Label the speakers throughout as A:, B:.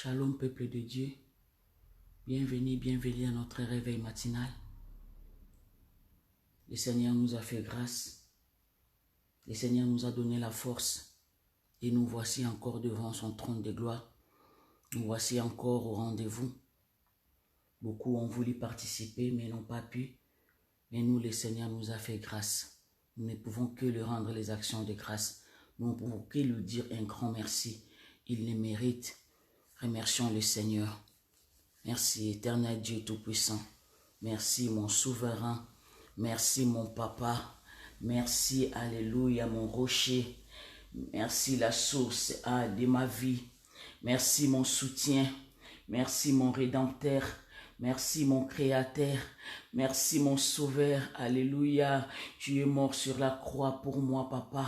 A: Shalom peuple de Dieu, bienvenue à notre réveil matinal. Le Seigneur nous a fait grâce, le Seigneur nous a donné la force et nous voici encore devant son trône de gloire. Nous voici encore au rendez-vous. Beaucoup ont voulu participer mais n'ont pas pu. Mais nous, le Seigneur nous a fait grâce. Nous ne pouvons que lui rendre les actions de grâce. Nous ne pouvons que lui dire un grand merci. Il les mérite. Remercions le Seigneur. Merci, éternel Dieu Tout-Puissant. Merci, mon souverain. Merci, mon papa. Merci, alléluia, mon rocher. Merci, la source de ma vie. Merci, mon soutien. Merci, mon rédempteur. Merci, mon créateur. Merci, mon sauveur. Alléluia. Tu es mort sur la croix pour moi, papa.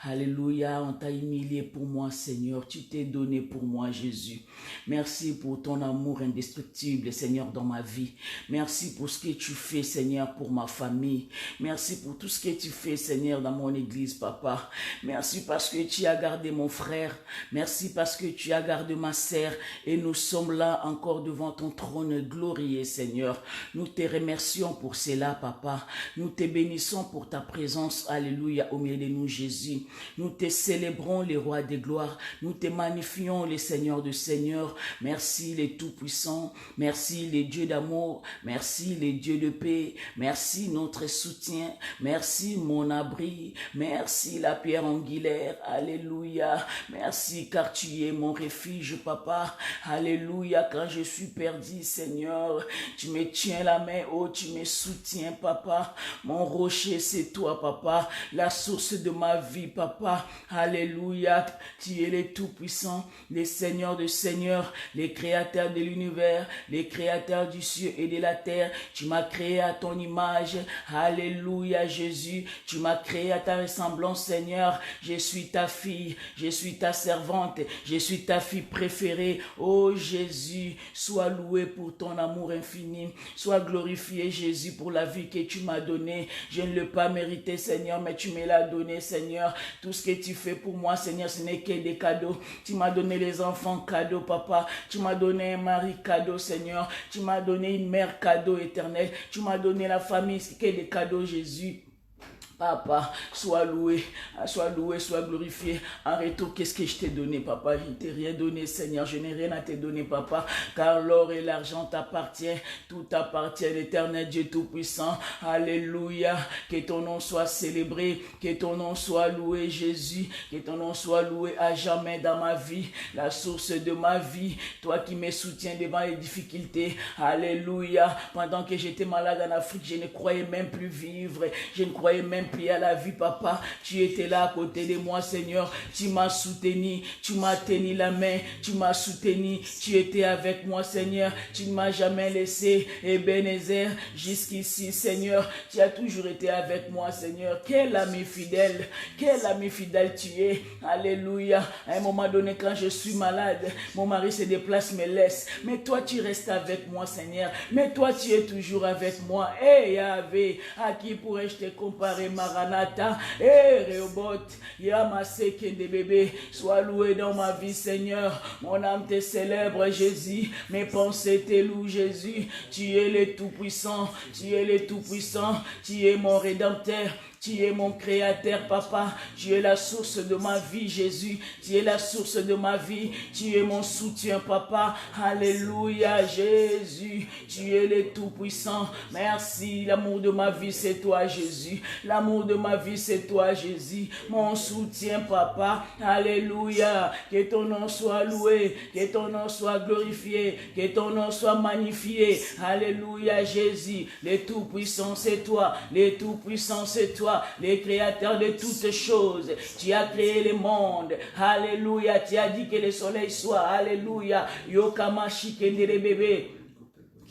A: Alléluia. On t'a humilié pour moi, Seigneur. Tu t'es donné pour moi, Jésus. Merci pour ton amour indestructible, Seigneur, dans ma vie. Merci pour ce que tu fais, Seigneur, pour ma famille. Merci pour tout ce que tu fais, Seigneur, dans mon église, papa. Merci parce que tu as gardé mon frère. Merci parce que tu as gardé ma sœur. Et nous sommes là encore devant ton trône glorieux, Seigneur. Nous te remercions pour cela, papa. Nous te bénissons pour ta présence, alléluia, au milieu de nous, Jésus. Nous te célébrons, les rois des gloires. Nous te magnifions, les seigneurs de seigneurs. Merci, les tout-puissants. Merci, les dieux d'amour. Merci, les dieux de paix. Merci, notre soutien. Merci, mon abri. Merci, la pierre angulaire. Alléluia. Merci, car tu es mon refuge, papa. Alléluia, quand je suis perdu, Seigneur, tu me tiens la main, oh, tu me soutiens, papa. Mon rocher, c'est toi, papa. La source de ma vie, papa. Alléluia. Tu es le Tout-Puissant, le Seigneur de Seigneurs, le Créateur de l'univers, le Créateur du ciel et de la terre. Tu m'as créé à ton image. Alléluia, Jésus. Tu m'as créé à ta ressemblance, Seigneur. Je suis ta fille, je suis ta servante, je suis ta fille préférée. Oh Jésus, sois loué pour ton amour infini. Sois glorifié, Jésus, pour la vie que tu m'as donnée. Je ne l'ai pas mérité, Seigneur, mais tu me l'as donné, Seigneur. Tout ce que tu fais pour moi, Seigneur, ce n'est que des cadeaux. Tu m'as donné les enfants cadeaux, papa. Tu m'as donné un mari cadeau, Seigneur. Tu m'as donné une mère cadeau éternel. Tu m'as donné la famille, c'est que des cadeaux, Jésus. Papa, sois loué, sois glorifié. En retour, qu'est-ce que je t'ai donné, papa? Je ne t'ai rien donné, Seigneur. Je n'ai rien à te donner, papa. Car l'or et l'argent t'appartiennent. Tout appartient à l'Éternel Dieu Tout-Puissant. Alléluia. Que ton nom soit célébré. Que ton nom soit loué, Jésus. Que ton nom soit loué à jamais dans ma vie. La source de ma vie. Toi qui me soutiens devant les difficultés. Alléluia. Pendant que j'étais malade en Afrique, je ne croyais même plus vivre. Je ne croyais même plus à la vie, papa. Tu étais là à côté de moi, Seigneur. Tu m'as soutenu, tu m'as tenu la main, tu m'as soutenu, tu étais avec moi, Seigneur. Tu ne m'as jamais laissé, Ebenezer, jusqu'ici, Seigneur. Tu as toujours été avec moi, Seigneur. Quel ami fidèle tu es. Alléluia. À un moment donné, quand je suis malade, mon mari se déplace, me laisse. Mais toi, tu restes avec moi, Seigneur. Mais toi, tu es toujours avec moi. Eh, Yahvé, à qui pourrais-je te comparer? Maranatha, Rehoboth, Yamaseke de bébé, sois loué dans ma vie, Seigneur. Mon âme te célèbre, Jésus. Mes pensées te louent, Jésus. Tu es le Tout-Puissant, tu es le Tout-Puissant, tu es mon Rédempteur. Tu es mon créateur, papa. Tu es la source de ma vie, Jésus. Tu es la source de ma vie. Tu es mon soutien, papa. Alléluia, Jésus. Tu es le Tout-Puissant. Merci. L'amour de ma vie, c'est toi, Jésus. L'amour de ma vie, c'est toi, Jésus. Mon soutien, papa. Alléluia. Que ton nom soit loué. Que ton nom soit glorifié. Que ton nom soit magnifié. Alléluia, Jésus. Le Tout-Puissant, c'est toi. Le Tout-Puissant, c'est toi. Le créateur de toutes choses. Tu as créé le monde. Alléluia. Tu as dit que le soleil soit. Alléluia. Yokamashi kendere bébé.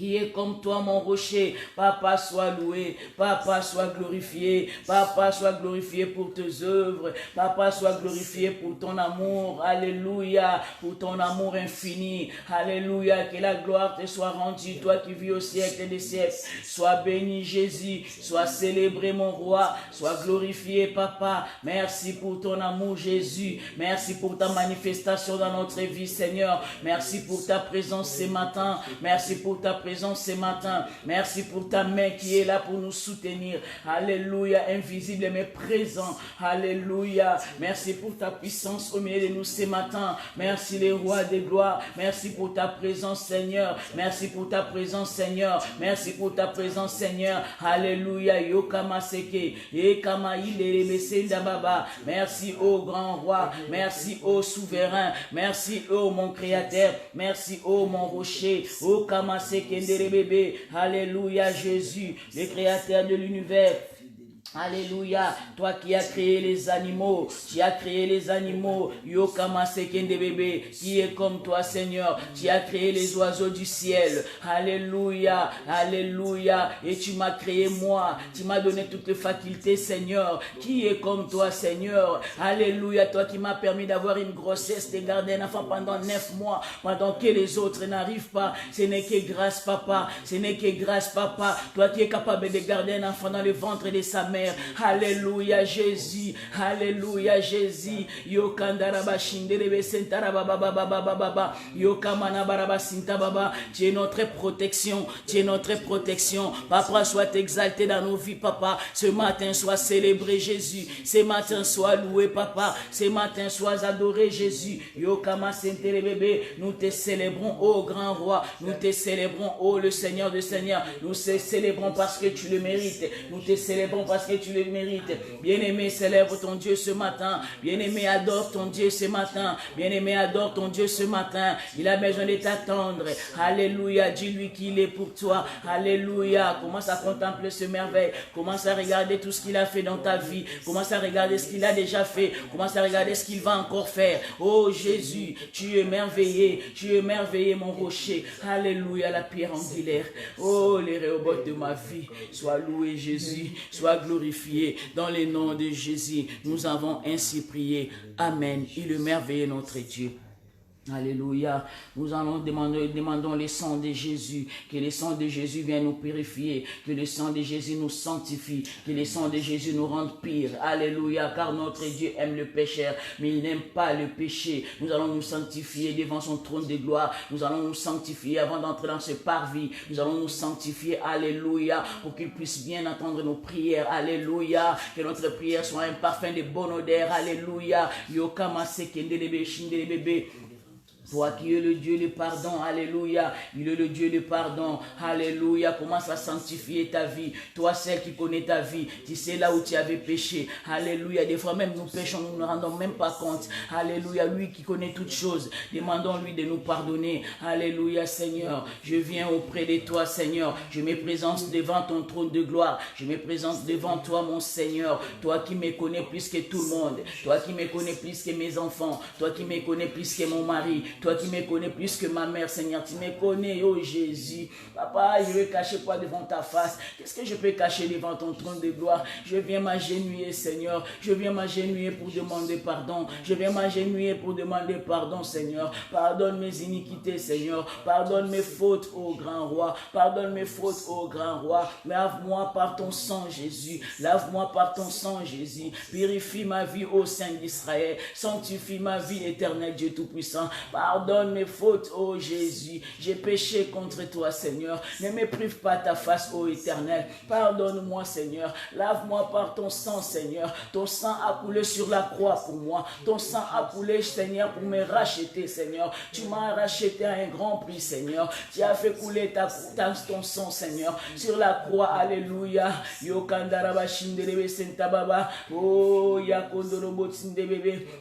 A: Qui est comme toi, mon rocher. Papa, sois loué. Papa, sois glorifié. Papa, sois glorifié pour tes œuvres. Papa, sois glorifié pour ton amour. Alléluia. Pour ton amour infini. Alléluia. Que la gloire te soit rendue. Toi qui vis au siècle des siècles. Sois béni, Jésus. Sois célébré, mon roi. Sois glorifié, Papa. Merci pour ton amour, Jésus. Merci pour ta manifestation dans notre vie, Seigneur. Merci pour ta présence ce matin. Merci pour ta présence ce matin. Merci pour ta main qui est là pour nous soutenir. Alléluia, invisible mais présent. Alléluia. Merci pour ta puissance au milieu de nous ce matin. Merci les rois des gloires. Merci pour ta présence, Seigneur. Merci pour ta présence, Seigneur. Merci pour ta présence, Seigneur. Alléluia. Yokama seke. Yekama ilele senda baba. Merci ô grand roi. Merci ô souverain. Merci ô mon créateur. Merci ô mon rocher. Ô kama seke ndere bébé. Alléluia Jésus, le créateur de l'univers. Alléluia, toi qui as créé les animaux, tu as créé les animaux, Yokama Sekende bébé, qui est comme toi Seigneur, tu as créé les oiseaux du ciel, Alléluia, Alléluia, et tu m'as créé moi, tu m'as donné toutes les facultés Seigneur, qui est comme toi Seigneur, Alléluia, toi qui m'as permis d'avoir une grossesse, de garder un enfant pendant 9 mois, pendant que les autres n'arrivent pas, ce n'est que grâce Papa, ce n'est que grâce Papa, toi qui es capable de garder un enfant dans le ventre de sa mère. Alléluia Jésus, Alléluia Jésus. Yokandaraba shinderebe sentaraba baba baba baba. Yokamana baraba sinta baba. Tu es notre protection, tu es notre protection. Papa, sois exalté dans nos vies, Papa. Ce matin, sois célébré Jésus. Ce matin, sois loué, Papa. Ce matin, sois adoré Jésus. Yokama sentere bébé. Nous te célébrons, ô grand roi. Nous te célébrons, ô le Seigneur de Seigneurs. Nous te célébrons parce que tu le mérites. Nous te célébrons parce que tu le mérites. Bien-aimé, célèbre ton Dieu ce matin. Bien-aimé, adore ton Dieu ce matin. Bien-aimé, adore ton Dieu ce matin. Il a besoin de t'attendre. Alléluia. Dis-lui qu'il est pour toi. Alléluia. Commence à contempler ce merveille. Commence à regarder tout ce qu'il a fait dans ta vie. Commence à regarder ce qu'il a déjà fait. Commence à regarder ce qu'il va encore faire. Oh Jésus, tu es merveilleux. Tu es merveilleux, mon rocher. Alléluia, la pierre angulaire. Oh, les Rehoboth de ma vie. Sois loué, Jésus. Sois glorifié dans le nom de Jésus. Nous avons ainsi prié. Amen. Il est merveilleux notre Dieu. Alléluia. Nous allons demandons le sang de Jésus. Que le sang de Jésus vienne nous purifier. Que le sang de Jésus nous sanctifie. Que le sang de Jésus nous rende pire. Alléluia. Car notre Dieu aime le pécheur, mais il n'aime pas le péché. Nous allons nous sanctifier devant son trône de gloire. Nous allons nous sanctifier avant d'entrer dans ce parvis. Nous allons nous sanctifier. Alléluia. Pour qu'il puisse bien entendre nos prières. Alléluia. Que notre prière soit un parfum de bonne odeur. Alléluia. Yokama sekende shinde bébé. Toi qui es le Dieu du pardon, alléluia, il est le Dieu du pardon, alléluia, commence à sanctifier ta vie, toi celle qui connaît ta vie, tu sais là où tu avais péché, alléluia, des fois même nous péchons, nous ne nous rendons même pas compte, alléluia, lui qui connaît toutes choses, demandons-lui de nous pardonner, alléluia Seigneur, je viens auprès de toi Seigneur, je me présente devant ton trône de gloire, je me présente devant toi mon Seigneur, toi qui me connais plus que tout le monde, toi qui me connais plus que mes enfants, toi qui me connais plus que mon mari, toi qui me connais plus que ma mère, Seigneur, tu me connais, oh Jésus. Papa, je vais cacher quoi devant ta face? Qu'est-ce que je peux cacher devant ton trône de gloire? Je viens m'agenouiller, Seigneur. Je viens m'agenouiller pour demander pardon. Je viens m'agenouiller pour demander pardon, Seigneur. Pardonne mes iniquités, Seigneur. Pardonne mes fautes, ô grand roi. Pardonne mes fautes, ô grand roi. Lave-moi par ton sang, Jésus. Lave-moi par ton sang, Jésus. Purifie ma vie, ô Saint d'Israël. Sanctifie ma vie, éternel Dieu Tout-Puissant. Pardonne mes fautes, ô Jésus. J'ai péché contre toi, Seigneur. Ne me prive pas ta face, ô Éternel. Pardonne-moi, Seigneur. Lave-moi par ton sang, Seigneur. Ton sang a coulé sur la croix pour moi. Ton sang a coulé, Seigneur, pour me racheter, Seigneur. Tu m'as racheté à un grand prix, Seigneur. Tu as fait couler ton sang, Seigneur, sur la croix. Alléluia. Oh,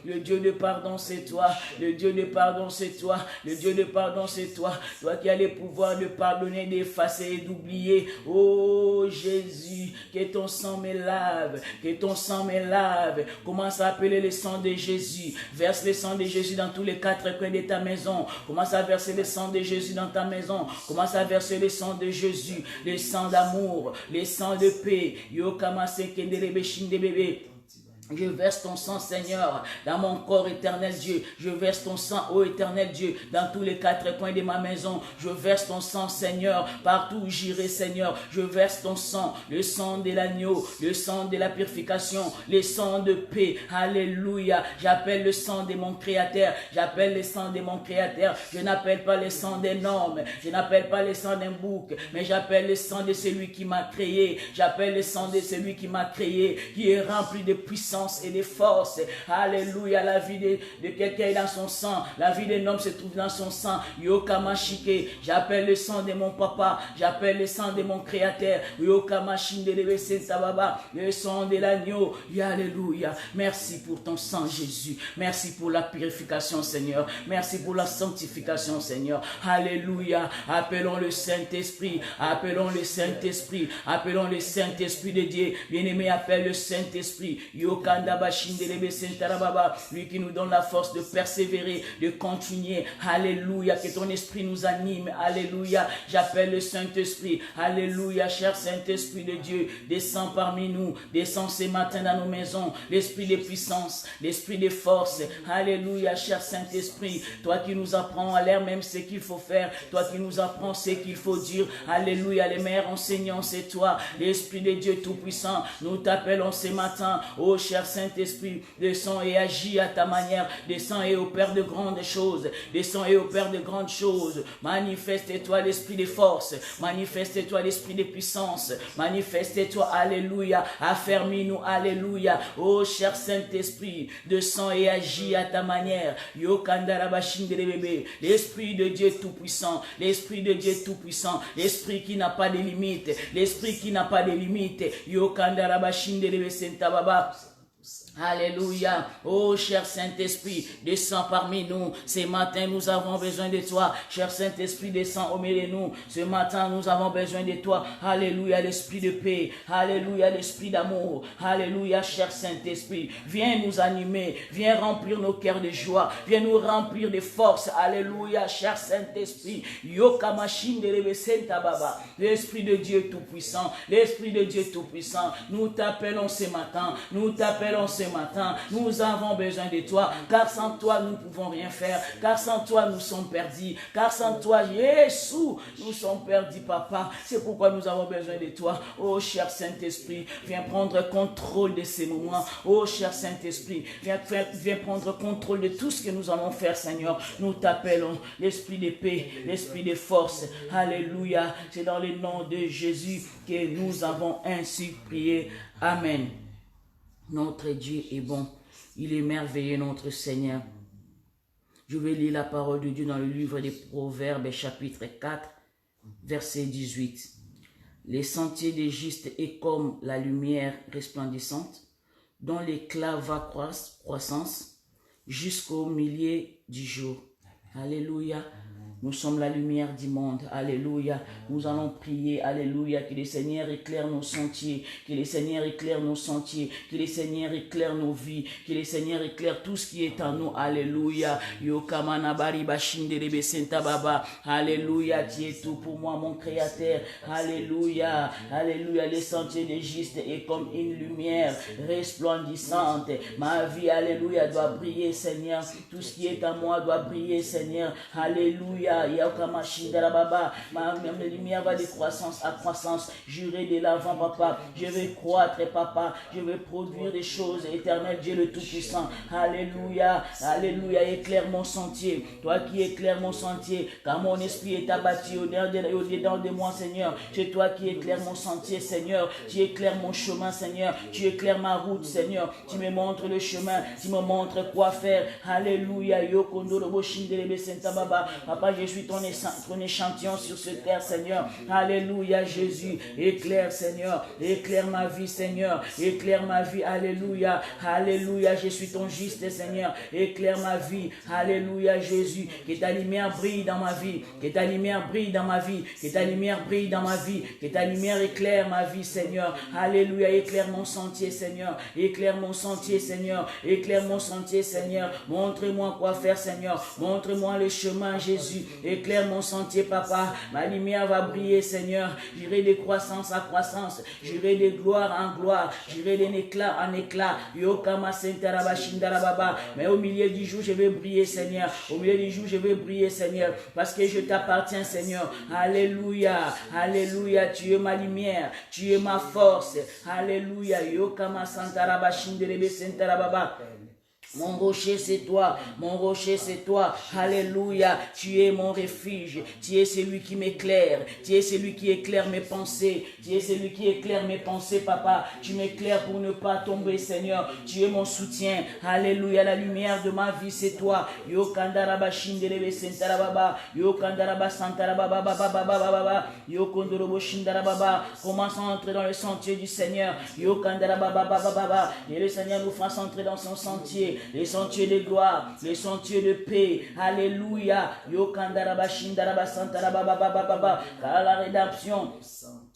A: le Dieu de pardon, c'est toi. Le Dieu de pardon, c'est toi. Le Dieu de pardon, c'est toi. Toi qui as le pouvoir de pardonner, d'effacer et d'oublier. Oh Jésus, que ton sang me lave, que ton sang me lave. Commence à appeler le sang de Jésus. Verse le sang de Jésus dans tous les quatre coins de ta maison. Commence à verser le sang de Jésus dans ta maison. Commence à verser le sang de Jésus, le sang d'amour, le sang de paix. Yo kamase kendere shinde bébé. Je verse ton sang, Seigneur, dans mon corps, éternel Dieu. Je verse ton sang, ô éternel Dieu, dans tous les quatre coins de ma maison. Je verse ton sang, Seigneur, partout où j'irai, Seigneur. Je verse ton sang, le sang de l'agneau, le sang de la purification, le sang de paix. Alléluia. J'appelle le sang de mon Créateur. J'appelle le sang de mon Créateur. Je n'appelle pas le sang d'un homme. Je n'appelle pas le sang d'un bouc, mais j'appelle le sang de celui qui m'a créé. J'appelle le sang de celui qui m'a créé, qui est rempli de puissance et de force. Alléluia. La vie de quelqu'un est dans son sang. La vie d'un homme se trouve dans son sang. Yokamashike. J'appelle le sang de mon papa. J'appelle le sang de mon Créateur. Yokamashinde le sang de l'agneau. Alléluia. Merci pour ton sang, Jésus. Merci pour la purification, Seigneur. Merci pour la sanctification, Seigneur. Alléluia. Appelons le Saint-Esprit. Appelons le Saint-Esprit. Appelons le Saint-Esprit de Dieu. Bien-aimé, appelle le Saint-Esprit. Lui qui nous donne la force de persévérer, de continuer. Alléluia, que ton esprit nous anime. Alléluia, j'appelle le Saint-Esprit. Alléluia, cher Saint-Esprit de Dieu, descends parmi nous, descends ce matin dans nos maisons. L'esprit de puissance, l'esprit de force. Alléluia, cher Saint-Esprit, toi qui nous apprends à l'air même ce qu'il faut faire, toi qui nous apprends ce qu'il faut dire. Alléluia, les meilleurs enseignants, c'est toi, l'Esprit de Dieu Tout-Puissant. Nous t'appelons ce matin. Oh cher Saint-Esprit, descends et agis à ta manière. Descends et opère de grandes choses. Descends et opère de grandes choses. Manifeste-toi l'esprit de force. Manifeste-toi l'esprit de puissance. Manifeste-toi, alléluia. Affermis-nous, alléluia. Oh cher Saint-Esprit, descends et agis à ta manière. L'Esprit de Dieu Tout-Puissant. L'Esprit de Dieu Tout-Puissant. L'Esprit qui n'a pas de limite. L'Esprit qui n'a pas de limite. Alléluia. Oh cher Saint-Esprit, descends parmi nous. Ce matin, nous avons besoin de toi. Cher Saint-Esprit, descends au milieu de nous. Ce matin, nous avons besoin de toi. Alléluia, l'esprit de paix. Alléluia, l'esprit d'amour. Alléluia, cher Saint-Esprit. Viens nous animer. Viens remplir nos cœurs de joie. Viens nous remplir de force. Alléluia, cher Saint-Esprit. L'esprit de Dieu Tout-Puissant. L'esprit de Dieu Tout-Puissant. Nous t'appelons ce matin. Nous t'appelons ce matin. Nous avons besoin de toi, car sans toi nous ne pouvons rien faire, car sans toi nous sommes perdus, car sans toi Jésus nous sommes perdus, papa. C'est pourquoi nous avons besoin de toi. Oh cher Saint-Esprit, viens prendre contrôle de ces moments. Oh cher Saint-Esprit, viens prendre contrôle de tout ce que nous allons faire, Seigneur. Nous t'appelons l'esprit de paix, l'esprit de force. Alléluia. C'est dans le nom de Jésus que nous avons ainsi prié. Amen. Notre Dieu est bon. Il est merveilleux, notre Seigneur. Je vais lire la parole de Dieu dans le livre des Proverbes, chapitre 4, verset 18. Les sentiers des justes est comme la lumière resplendissante, dont l'éclat va croissance jusqu'au milieu du jour. Alléluia. Nous sommes la lumière du monde. Alléluia. Nous allons prier. Alléluia. Que le Seigneur éclaire nos sentiers. Que le Seigneur éclaire nos sentiers. Que le Seigneur éclaire nos vies. Que le Seigneur éclaire tout ce qui est en nous. Alléluia. Alléluia. Tu es tout pour moi, mon Créateur. Alléluia. Alléluia. Les sentiers des justes est comme une lumière resplendissante. Ma vie, alléluia, doit briller, Seigneur. Tout ce qui est en moi doit briller, Seigneur. Alléluia. Ma lumière va de croissance à croissance. J'irai de l'avant, papa. Je vais croître, papa. Je vais produire des choses. Éternel Dieu le Tout-Puissant. Alléluia. Alléluia. Éclaire mon sentier. Toi qui éclaires mon sentier. Car mon esprit est abattu au-dedans de moi, Seigneur. C'est toi qui éclaires mon sentier, Seigneur. Tu éclaires mon chemin, Seigneur. Tu éclaires ma route, Seigneur. Tu me montres le chemin. Tu me montres quoi faire. Alléluia. Papa, je suis ton échantillon sur cette terre, Seigneur. Alléluia, Jésus. Éclaire, Seigneur. Éclaire ma vie, Seigneur. Éclaire ma vie. Alléluia. Alléluia, je suis ton juste, Seigneur. Éclaire ma vie. Alléluia, Jésus. Que ta lumière brille dans ma vie. Que ta lumière brille dans ma vie. Que ta lumière brille dans ma vie. Que ta lumière éclaire ma vie, Seigneur. Alléluia, éclaire mon sentier, Seigneur. Éclaire mon sentier, Seigneur. Éclaire mon sentier, Seigneur. Montre-moi quoi faire, Seigneur. Montre-moi le chemin, Jésus. Éclaire mon sentier, Papa. Ma lumière va briller, Seigneur. J'irai de croissance à croissance. J'irai de gloire en gloire. J'irai d'un éclat en éclat. Yokama Sentaraba Shindarababa. Mais au milieu du jour, je vais briller, Seigneur. Au milieu du jour, je vais briller, Seigneur. Parce que je t'appartiens, Seigneur. Alléluia. Alléluia. Tu es ma lumière. Tu es ma force. Alléluia. Yokama Santaraba Shinderebe Sentarababa. Mon rocher, c'est toi. Mon rocher, c'est toi. Alléluia. Tu es mon refuge. Tu es celui qui m'éclaire. Tu es celui qui éclaire mes pensées. Tu es celui qui éclaire mes pensées, Papa. Tu m'éclaires pour ne pas tomber, Seigneur. Tu es mon soutien. Alléluia. La lumière de ma vie, c'est toi. Yo kandaraba shinderebe sentarababa. Yo kandaraba santarababa baba baba. Yo kondorobo shindarababa. Commençons à entrer dans le sentier du Seigneur. Yo kandaraba baba baba. Et le Seigneur nous fasse entrer dans son sentier. Les sentiers de gloire, les sentiers de paix. Alléluia. Yokandaraba shindaraba santaraba baba baba. Car la rédemption.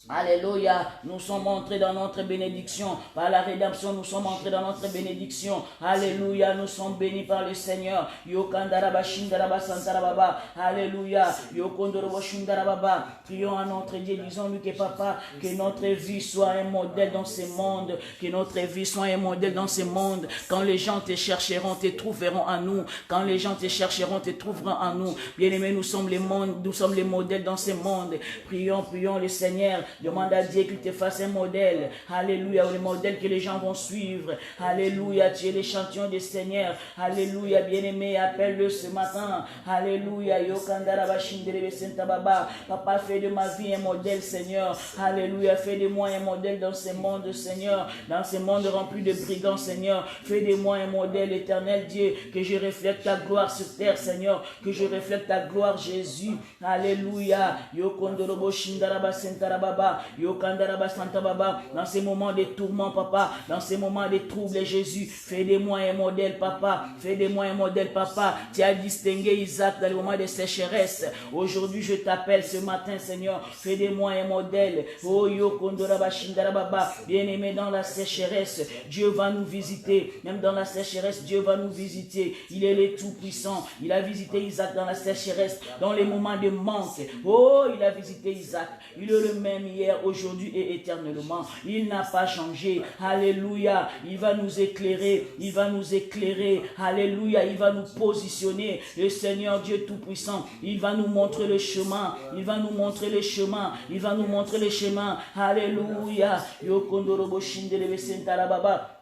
A: Alléluia. Nous sommes entrés dans notre bénédiction. Par la rédemption, nous sommes entrés dans notre bénédiction. Alléluia. Nous sommes bénis par le Seigneur. Yokandaraba shindaraba santarababa. Alléluia. Yokondorobo shindarababa. Prions à notre Dieu. Disons-lui que Papa, que notre vie soit un modèle dans ce monde. Que notre vie soit un modèle dans ce monde. Quand les gens te chercheront, te trouveront en nous. Quand les gens te chercheront, te trouveront en nous. Bien-aimés, nous sommes les modèles dans ce monde. Prions le Seigneur. Demande à Dieu qu'il te fasse un modèle. Alléluia, le modèle que les gens vont suivre. Alléluia, tu es l'échantillon du Seigneur. Alléluia, bien-aimé, appelle-le ce matin. Alléluia, Papa, fais de ma vie un modèle, Seigneur. Alléluia, fais de moi un modèle dans ce monde, Seigneur. Dans ce monde rempli de brigands, Seigneur. Fais de moi un modèle éternel, Dieu, que je reflète ta gloire sur terre, Seigneur, que je reflète ta gloire, Jésus. Alléluia. Yokondorobo shindaraba sentarababa, yokandaraba santababa. Dans ces moments de tourments, Papa, dans ces moments de troubles, Jésus, fais de moi un modèle, Papa. Fais de moi un modèle, Papa. Tu as distingué Isaac dans les moments de sécheresse. Aujourd'hui, je t'appelle ce matin, Seigneur. Fais de moi un modèle. Oh, yokondoraba shindarababa. Bien-aimé, dans la sécheresse, Dieu va nous visiter. Même dans la sécheresse, Dieu va nous visiter. Il est le Tout-Puissant. Il a visité Isaac dans la sécheresse, dans les moments de manque. Oh, il a visité Isaac. Il est le même hier, aujourd'hui et éternellement. Il n'a pas changé. Alléluia. Il va nous éclairer. Il va nous éclairer. Alléluia. Il va nous positionner. Le Seigneur Dieu Tout-Puissant, il va nous montrer le chemin. Il va nous montrer le chemin. Il va nous montrer le chemin. Alléluia. Yokondorobo shindelebe sentarababa.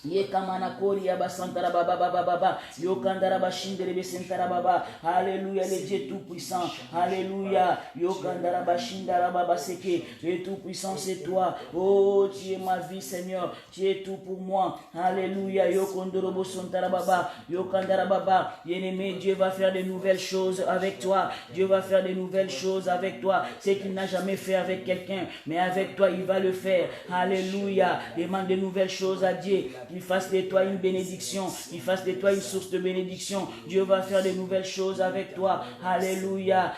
A: Yekamana kori abasantara baba baba baba yokandara bashindere besentara baba. Alléluia, le Dieu tout puissant. Alléluia, yokandara bashindara baba seke. Le tout puissant c'est toi. Oh, tu es ma vie, Seigneur. Tu es tout pour moi. Alléluia, yokondoro bosontara baba yokandara baba. Bien-aimé, Dieu va faire de nouvelles choses avec toi. Dieu va faire de nouvelles choses avec toi. C'est qu'il n'a jamais fait avec quelqu'un, mais avec toi il va le faire. Alléluia. Demande de nouvelles choses à Dieu. Qu'il fasse de toi une bénédiction, qu'il fasse de toi une source de bénédiction. Dieu va faire de nouvelles choses avec toi. Alléluia.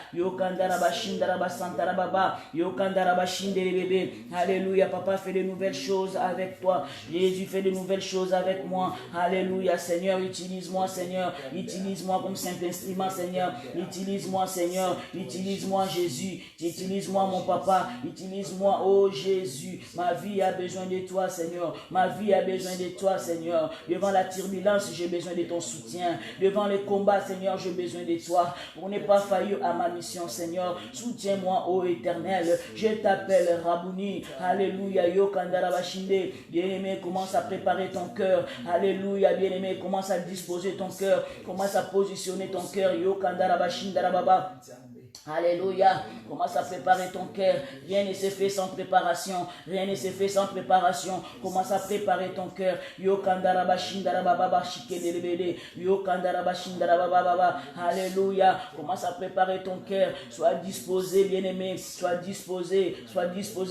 A: Alléluia. Papa fait de nouvelles choses avec toi. Jésus fait de nouvelles choses avec moi. Alléluia. Seigneur, utilise-moi, Seigneur. Utilise-moi comme simple instrument, Seigneur. Utilise-moi, Seigneur. Utilise-moi, Jésus. Utilise-moi, mon papa. Utilise-moi, oh Jésus. Ma vie a besoin de toi, Seigneur. Ma vie a besoin de toi, Seigneur. Devant la turbulence, j'ai besoin de ton soutien. Devant les combats, Seigneur, j'ai besoin de toi. Pour ne pas faillir à ma mission, Seigneur. Soutiens-moi, ô Éternel. Je t'appelle Rabouni. Alléluia. Yokandarabashinde. Bien-aimé, commence à préparer ton cœur. Alléluia. Bien-aimé, commence à disposer ton cœur. Commence à positionner ton cœur. Yokandarabashindarababa. Alléluia. Commence à préparer ton cœur. Rien ne se fait sans préparation. Rien ne se fait sans préparation. Commence à préparer ton cœur. Yo kandaraba shindara baba shikelebele. Yo kandaraba shindara baba. Alléluia. Commence à préparer ton cœur. Sois disposé, bien-aimé. Sois disposé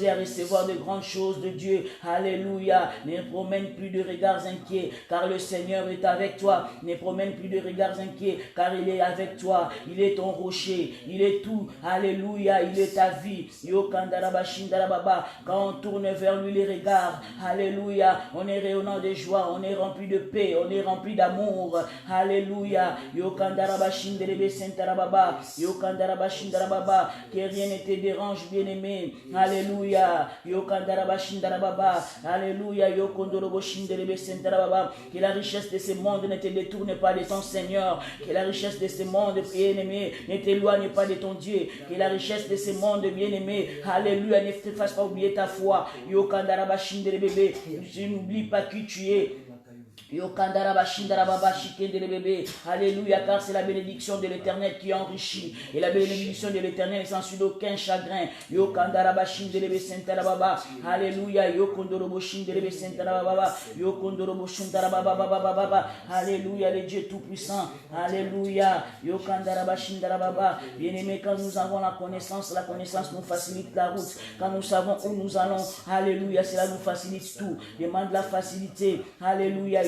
A: à recevoir de grandes choses de Dieu. Alléluia. Ne promène plus de regards inquiets, car le Seigneur est avec toi. Ne promène plus de regards inquiets, car il est avec toi. Il est ton rocher. Il est tout. Alléluia. Il est ta vie. Yo kandaraba shindara baba. Quand on tourne vers lui les regards, alléluia, on est rayonnant de joie, on est rempli de paix, on est rempli d'amour. Alléluia. Yo kandaraba shinderebe sentarababa. Yo kandaraba shindarababa. Que rien ne te dérange, bien-aimé. Alléluia. Yo kandaraba shindarababa. Alléluia. Yo kondorobo shinderebe sentarababa. Que la richesse de ce monde ne te détourne pas de ton Seigneur. Que la richesse de ce monde, bien-aimé, ne t'éloigne pas de ton Dieu. Que la richesse de ce monde, bien-aimé, alléluia, ne te fasse pas oublier ta foi. Yo kandaraba shinderebe. Je n'oublie pas qui tu es. Alléluia, car c'est la bénédiction de l'Éternel qui enrichit. Et la bénédiction de l'Éternel est sans suite aucun chagrin. Alléluia. Alléluia, le Dieu Tout-Puissant. Alléluia. Bien-aimé, quand nous avons la connaissance nous facilite la route. Quand nous savons où nous allons, alléluia, cela nous facilite tout. Demande la facilité. Alléluia.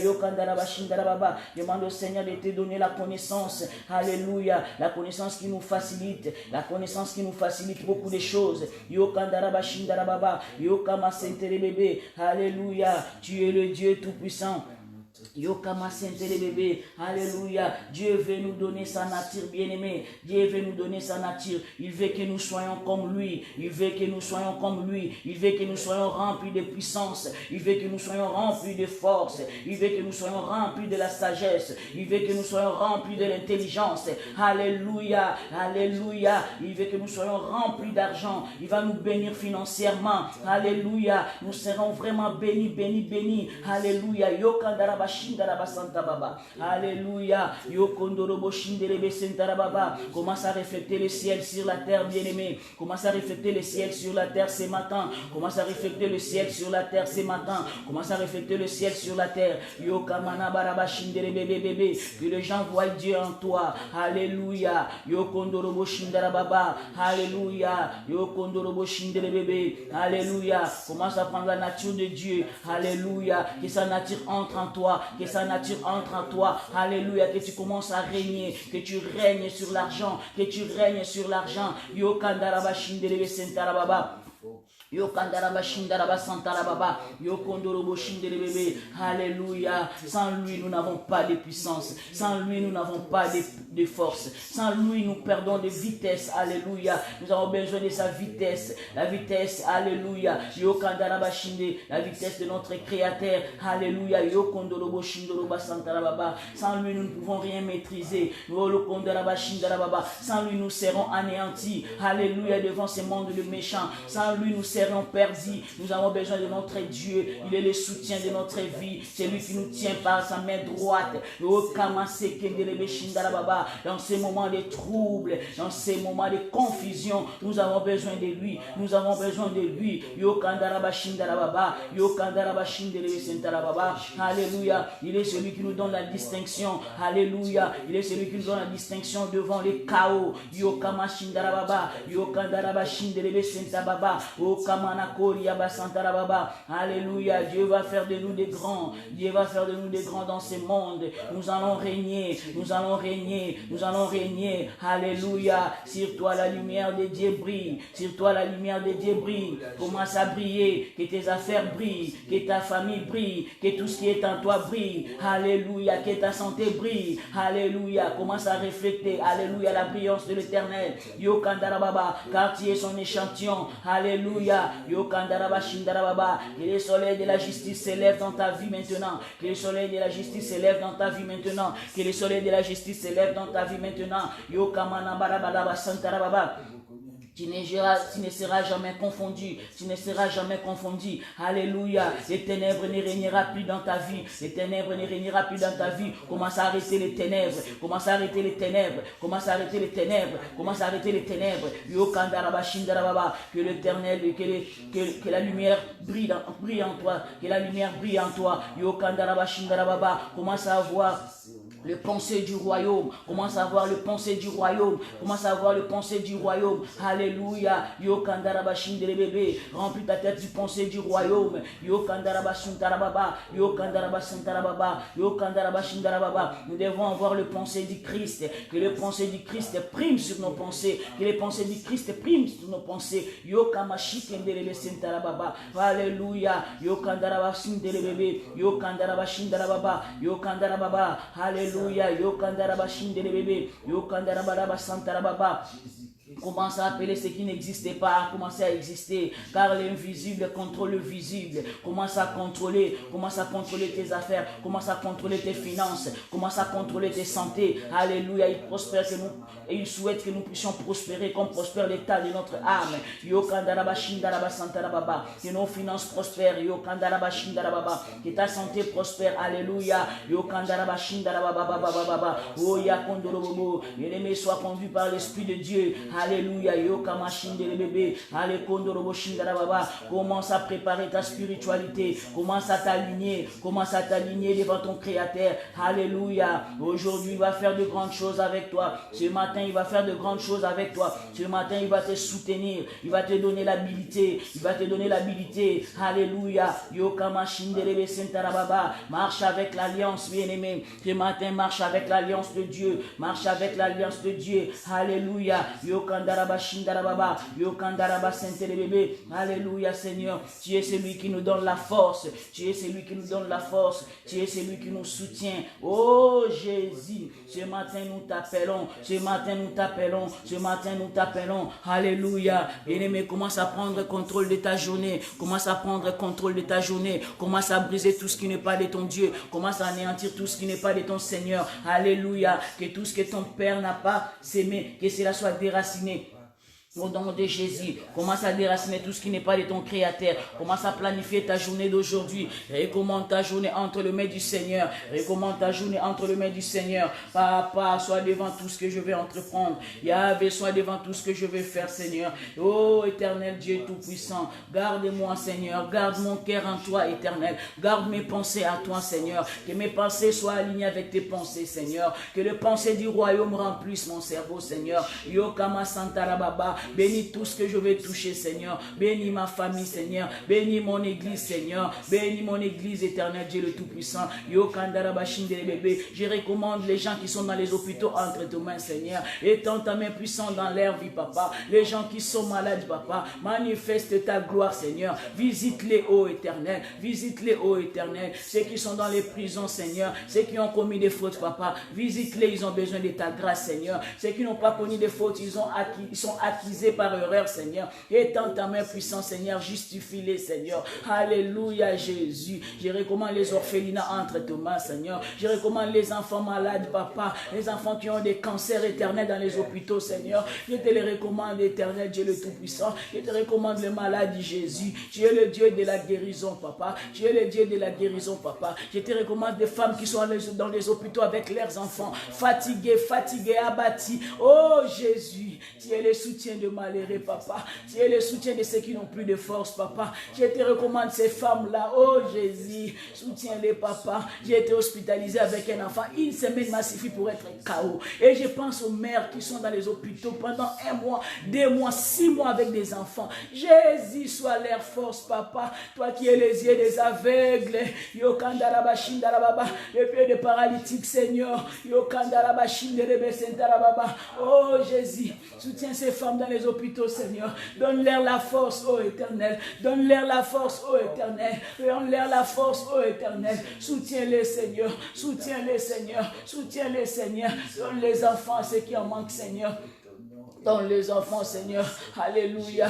A: Demande au Seigneur de te donner la connaissance. Alléluia. La connaissance qui nous facilite. La connaissance qui nous facilite beaucoup de choses. Alléluia. Tu es le Dieu Tout-Puissant. Alléluia. Dieu veut nous donner sa nature, bien-aimé. Dieu veut nous donner sa nature. Il veut que nous soyons comme lui. Il veut que nous soyons comme lui. Il veut que nous soyons remplis de puissance. Il veut que nous soyons remplis de force. Il veut que nous soyons remplis de la sagesse. Il veut que nous soyons remplis de l'intelligence. Alléluia. Alléluia. Il veut que nous soyons remplis d'argent. Il va nous bénir financièrement. Alléluia. Nous serons vraiment bénis, bénis, bénis. Alléluia. Alléluia. Commence à refléter le ciel sur la terre, bien-aimé. Commence à refléter le ciel sur la terre ce matin. Commence à refléter le ciel sur la terre ce matin. Commence à refléter le ciel sur la terre. Que les gens voient Dieu en toi. Alléluia. Alléluia. Alléluia. Commence à prendre la nature de Dieu. Alléluia. Que sa nature entre en toi, que sa nature entre en toi. Alléluia, que tu commences à régner, que tu règnes sur l'argent, que tu règnes sur l'argent. Yo kandaraba shinderebe sentarababa. Yo kandaraba shindaraba santarababa. Yo kondorobo shinderebebe. Alléluia. Sans lui, nous n'avons pas de puissance. Sans lui, nous n'avons pas de force. Sans lui, nous perdons de vitesse. Alléluia. Nous avons besoin de sa vitesse. La vitesse, alléluia. Yo kandaraba shinde. La vitesse de notre Créateur. Alléluia. Yo kondorobo shindoroba santarababa. Sans lui, nous ne pouvons rien maîtriser. Yo kondoraba shindarababa. Sans lui, nous serons anéantis. Alléluia. Devant ce monde de méchants. Sans lui, nous serons perdus. Nous avons besoin de notre Dieu. Il est le soutien de notre vie. C'est lui qui nous tient par sa main droite. Dans ces moments de trouble, dans ces moments de confusion, nous avons besoin de lui. Nous avons besoin de lui. Alléluia. Il est celui qui nous donne la distinction. Alléluia. Il est celui qui nous donne la distinction devant les chaos. Alléluia. Dieu va faire de nous des grands. Dieu va faire de nous des grands dans ce monde. Nous allons régner. Nous allons régner. Nous allons régner. Alléluia. Sur toi la lumière de Dieu brille. Sur toi la lumière de Dieu brille. Commence à briller. Que tes affaires brillent. Que ta famille brille. Que tout ce qui est en toi brille. Alléluia. Que ta santé brille. Alléluia. Commence à refléter. Alléluia. La brillance de l'Éternel. Yo kandarababa. Car tu es son échantillon. Alléluia. Yo kandaraba shindarababa. Que le soleil de la justice s'élève dans ta vie maintenant. Que le soleil de la justice s'élève dans ta vie maintenant. Que le soleil de la justice s'élève dans ta vie maintenant. Yo kamana barababa santarababa. Tu ne seras jamais confondu. Tu ne seras jamais confondu. Alléluia. Les ténèbres ne régnera plus dans ta vie. Les ténèbres ne régnera plus dans ta vie. Commence à arrêter les ténèbres. Commence à arrêter les ténèbres. Commence à arrêter les ténèbres. Commence à arrêter les ténèbres. Que l'éternel, que la lumière brille en toi. Que la lumière brille en toi. Commence à avoir le pensée du royaume. Commence à avoir le pensée du royaume. Commence à avoir le pensée du royaume. Alléluia. Yo kandarabashin de bébé. Remplis ta tête du pensée du royaume. Yo kandarabashin tarababa. Yo kandarabashin tarababa. Yo kandarabashin tarababa. Nous devons avoir le pensée du Christ. Que le pensée du Christ prime sur nos pensées. Que les pensées du Christ priment sur nos pensées. Yo kamashik ndelebe sentarababa. Alléluia. Yo kandarabashin de bébé. Yo kandarabashin tarababa. Yo kandarababa. Alléluia. Commence à appeler ce qui n'existait pas à commencer à exister, car l'invisible contrôle le visible. Commence à contrôler tes affaires, commence à contrôler tes finances, commence à contrôler tes santé. Alléluia, il prospère et il souhaite que nous puissions prospérer comme prospère l'état de notre âme. Que nos finances prospèrent, que ta santé prospère. Alléluia. Bien-aimé, sois conduit par l'Esprit de Dieu. Alléluia. Commence à préparer ta spiritualité. Commence à t'aligner devant ton Créateur. Alléluia. Aujourd'hui, il va faire de grandes choses avec toi. Ce matin, il va faire de grandes choses avec toi. Ce matin, il va te soutenir. Il va te donner l'habilité. Alléluia. Marche avec l'alliance, bien-aimé. Ce matin, marche avec l'alliance de Dieu. Alléluia. Alléluia, Seigneur. Tu es celui qui nous donne la force. Tu es celui qui nous soutient. Oh Jésus, ce matin nous t'appelons. Alléluia. Bien-aimé, commence à prendre contrôle de ta journée. Commence à briser tout ce qui n'est pas de ton Dieu. Commence à anéantir tout ce qui n'est pas de ton Seigneur. Alléluia. Que tout ce que ton Père n'a pas sémé, que cela soit déraciné. Au nom de Jésus, commence à déraciner tout ce qui n'est pas de ton Créateur. Commence à planifier ta journée d'aujourd'hui. Recommande ta journée entre les mains du Seigneur. Papa, sois devant tout ce que je vais entreprendre. Yahvé, sois devant tout ce que je vais faire, Seigneur. Oh, éternel Dieu Tout-Puissant, garde-moi, Seigneur. Garde mon cœur en toi, éternel. Garde mes pensées à toi, Seigneur. Que mes pensées soient alignées avec tes pensées, Seigneur. Que les pensées du royaume remplissent mon cerveau, Seigneur. Yokama Santarababa. Bénis tout ce que je vais toucher, Seigneur. Bénis ma famille, Seigneur. Bénis mon église, Seigneur. Bénis mon église, éternel Dieu le Tout-Puissant. Je recommande les gens qui sont dans les hôpitaux entre tes mains, Seigneur. Étends ta main puissante dans leur vie, Papa. Les gens qui sont malades, Papa. Manifeste ta gloire, Seigneur. Visite-les, ô éternel. Ceux qui sont dans les prisons, Seigneur. Ceux qui ont commis des fautes, Papa. Visite-les, ils ont besoin de ta grâce, Seigneur. Ceux qui n'ont pas commis des fautes, ils sont acquis par erreur, Seigneur. Étends ta main puissante, Seigneur. Justifie-les, Seigneur. Alléluia, Jésus. Je recommande les orphelinats entre tes mains, Seigneur. Je recommande les enfants malades, Papa. Les enfants qui ont des cancers éternels dans les hôpitaux, Seigneur. Je te les recommande, éternel Dieu le Tout-Puissant. Je te recommande les malades, Jésus. Tu es le Dieu de la guérison, Papa. Je te recommande des femmes qui sont dans les hôpitaux avec leurs enfants. Fatigués, abattus. Oh, Jésus. Tu es le soutien de malheureux, Papa. Tu es le soutien de ceux qui n'ont plus de force, Papa. Je te recommande ces femmes-là. Oh Jésus, soutiens-les, Papa. J'ai été hospitalisé avec un enfant. Une semaine m'a suffi pour être KO. Et je pense aux mères qui sont dans les hôpitaux pendant 1 mois, 2 mois, 6 mois avec des enfants. Jésus, sois leur force, Papa. Toi qui es les yeux des aveugles. Les pieds des paralytiques, Seigneur. Oh Jésus, soutiens ces femmes dans les hôpitaux, Seigneur. Donne-leur la force, ô éternel. Donne-leur la force, ô éternel. Soutiens-les, Seigneur. Donne les enfants à ceux qui en manquent, Seigneur. dans les enfants, Seigneur. Alléluia.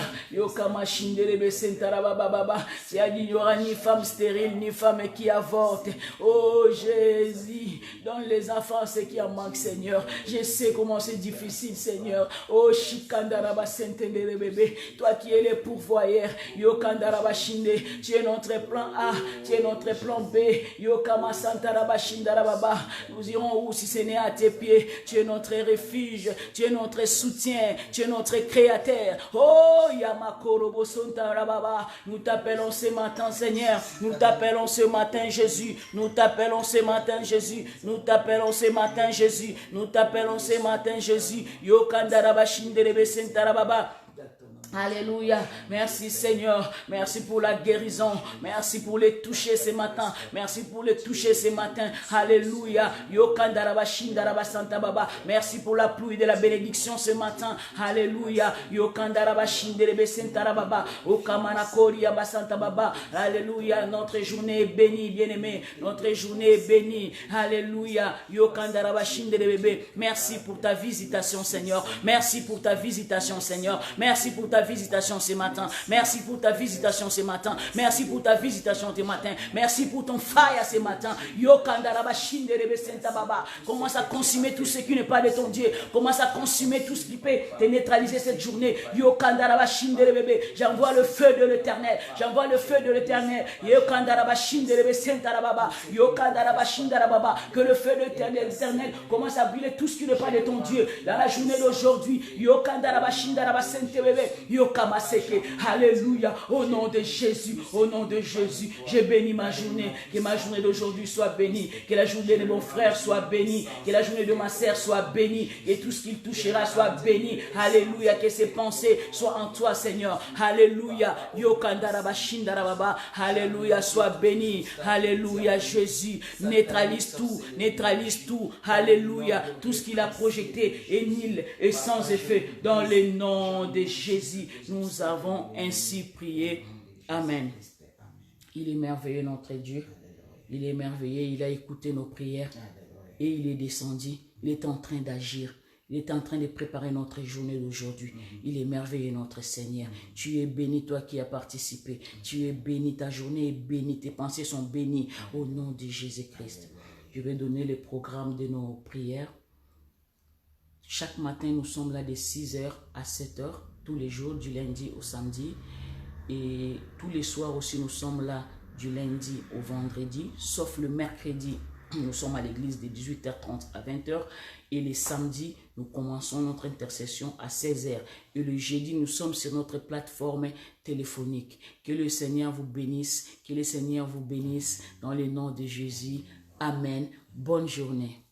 A: Tu as dit, il n'y aura ni femme stérile, ni femme qui avorte. Oh Jésus, dans les enfants, c'est qui en manque, Seigneur. Je sais comment c'est difficile, Seigneur. Oh Shikandaraba Sentendere bébé. Toi qui es le pourvoyeur. Yokandaraba Shinde. Tu es notre plan A. Tu es notre plan B. Yokama Santaraba Shindarababa. Nous irons où si ce n'est à tes pieds. Tu es notre refuge. Tu es notre soutien. Tu es notre créateur. Oh Yamakorobo Sontarababa. Nous t'appelons ce matin, Seigneur. Nous t'appelons ce matin, Jésus. Nous t'appelons ce matin, Jésus. Nous t'appelons ce matin, Jésus. Nous t'appelons ce matin, Jésus. Yokandaraba Shinderebe Sentarababa. Alléluia. Merci Seigneur. Merci pour la guérison. Merci pour les toucher ce matin. Merci pour les toucher ce matin. Alléluia. Yokandaraba Shindaraba Santa Baba. Merci pour la pluie de la bénédiction ce matin. Alléluia. Yokandaraba Shinderebe Santa Baba. Okamana Koria Basanta Baba. Alléluia. Notre journée est bénie, bien-aimé. Notre journée est bénie. Alléluia. Yokandaraba Shinderebe. Merci pour ta visitation, Seigneur. Merci pour ta visitation, Seigneur. Merci pour ta visitation ce matin. Merci pour ta visitation ce matin. Merci pour ta visitation ce matin. Merci pour ton fire ce matin. Commence à consumer tout ce qui n'est pas de ton Dieu. Commence à consumer tout ce qui peut te neutraliser cette journée. J'envoie le feu de l'éternel. J'envoie le feu de l'éternel. Que le feu de l'éternel commence à brûler tout ce qui n'est pas de ton Dieu. Dans la journée d'aujourd'hui. Alléluia. Au nom de Jésus. Au nom de Jésus. Je bénis ma journée. Que ma journée d'aujourd'hui soit bénie. Que la journée de mon frère soit bénie. Que la journée de ma sœur soit bénie. Que tout ce qu'il touchera soit béni. Alléluia. Que ses pensées soient en toi, Seigneur. Alléluia. Alléluia. Sois béni. Alléluia. Jésus. Neutralise tout. Neutralise tout. Alléluia. Tout ce qu'il a projeté est nul et sans effet. Dans le nom de Jésus, nous avons ainsi prié. Amen. Il est merveilleux notre Dieu. Il est merveilleux. Il a écouté nos prières et il est descendu. Il est en train d'agir. Il est en train de préparer notre journée d'aujourd'hui. Il est merveilleux notre Seigneur. Tu es béni toi qui as participé. Tu es béni. Ta journée est bénie. Tes pensées sont bénies au nom de Jésus-Christ. Je vais donner le programme de nos prières. Chaque matin, nous sommes là de 6h à 7h, tous les jours, du lundi au samedi. Et tous les soirs aussi, nous sommes là du lundi au vendredi, sauf le mercredi. Nous sommes à l'église de 18h30 à 20h. Et les samedis, nous commençons notre intercession à 16h. Et le jeudi, nous sommes sur notre plateforme téléphonique. Que le Seigneur vous bénisse. Que le Seigneur vous bénisse dans le nom de Jésus. Amen. Bonne journée.